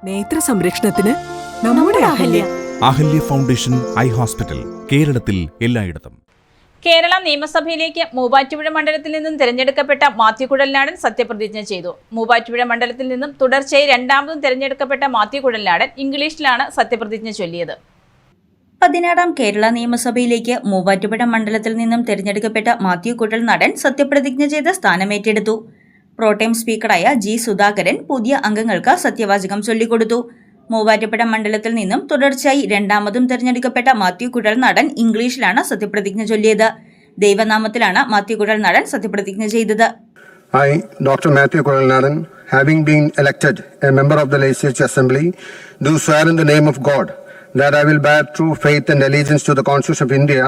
നേത്ര സംരക്ഷണത്തിന് നമ്മുടെ Ahalya. Ahalya foundation eye hospital, കേരളത്തിൽ എല്ലായിടത്തും. കേരള നിയമസഭയിലേക്ക് മൂവാറ്റുപുഴ മണ്ഡലത്തിൽ നിന്നും തിരഞ്ഞെടുക്കപ്പെട്ട മാത്യു കുഴൽനാടൻ സത്യപ്രതിജ്ഞ ചെയ്തു. മൂവാറ്റുപുഴ മണ്ഡലത്തിൽ നിന്നും തുടർച്ചയായി രണ്ടാമതും തിരഞ്ഞെടുക്കപ്പെട്ട മാത്യു കുഴൽനാടൻ ഇംഗ്ലീഷിലാണ് സത്യപ്രതിജ്ഞ ചൊല്ലിയത്. 17ാം കേരള നിയമസഭയിലേക്ക് മൂവാറ്റുപുഴ മണ്ഡലത്തിൽ നിന്നും തിരഞ്ഞെടുക്കപ്പെട്ട മാത്യു കുഴൽനാടൻ സത്യപ്രതിജ്ഞ ചെയ്ത് സ്ഥാനമേറ്റെടുത്തു. പ്രോടൈം സ്പീക്കറായ ജി സുധാകരൻ പുതിയ അംഗങ്ങൾക്ക് സത്യവാചകം ചൊല്ലിക്കൊടുത്തു. മൂവാറ്റുപുഴ മണ്ഡലത്തിൽ നിന്നും തുടർച്ചയായി രണ്ടാമതും തിരഞ്ഞെടുക്കപ്പെട്ട മാത്യു കുഴൽനാടൻ ഇംഗ്ലീഷിലാണ് സത്യപ്രതിജ്ഞ ചൊല്ലിയത്. ദൈവനാമത്തിലാണ് മാത്യു കുഴൽനാടൻ സത്യപ്രതിജ്ഞ ചെയ്തത്. I, Dr. Matthew Kuralnadan, having been elected a member of the Legislative Assembly, do swear in the name of God that I will bear true faith and allegiance to the Constitution of India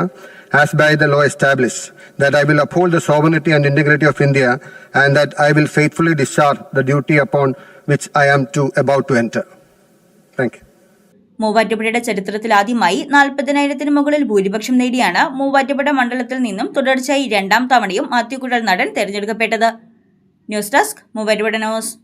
as by the law established, that I will uphold the sovereignty and integrity of India, and that I will faithfully discharge the duty upon which I am about to enter. Thank you. മൂവാറ്റുപുഴയുടെ ചരിത്രത്തിൽ ആദ്യമായി 40,000-ന് മുകളിൽ ഭൂരിപക്ഷം നേടിയാണ് മൂവാറ്റുപുഴ മണ്ഡലത്തിൽ നിന്നും തുടർച്ചയായി രണ്ടാം തവണയും മാത്യു കുഴൽനാടൻ തെരഞ്ഞെടുക്കപ്പെട്ടത്. News desk Muvattupuzha news.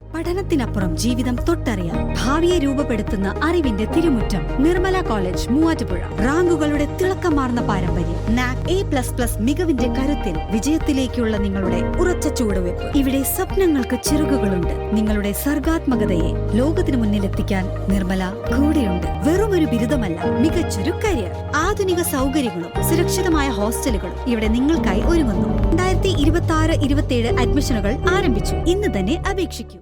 പഠനത്തിനപ്പുറം ജീവിതം തൊട്ടറിയാം. ഭാവിയെ രൂപപ്പെടുത്തുന്ന അറിവിന്റെ തിരുമുറ്റം നിർമ്മല കോളേജ് മൂവാറ്റുപുഴ. റാങ്കുകളുടെ തിളക്കമാർന്ന പാരമ്പര്യം. NAC A++ മികവിന്റെ കരുത്തിൽ വിജയത്തിലേക്കുള്ള നിങ്ങളുടെ ഉറച്ച ചുവടുവെപ്പ്. ഇവിടെ സ്വപ്നങ്ങൾക്ക് ചിറകുകളുണ്ട്. നിങ്ങളുടെ സർഗാത്മകതയെ ലോകത്തിന് മുന്നിലെത്തിക്കാൻ നിർമ്മല കൂടെയുണ്ട്. വെറുമൊരു ബിരുദമല്ല, മികച്ചൊരു കരിയർ. ആധുനിക സൗകര്യങ്ങളും സുരക്ഷിതമായ ഹോസ്റ്റലുകളും ഇവിടെ നിങ്ങൾക്കായി ഒരുങ്ങുന്നു. 2026-27 അഡ്മിഷനുകൾ ആരംഭിച്ചു. ഇന്ന് തന്നെ അപേക്ഷിക്കൂ.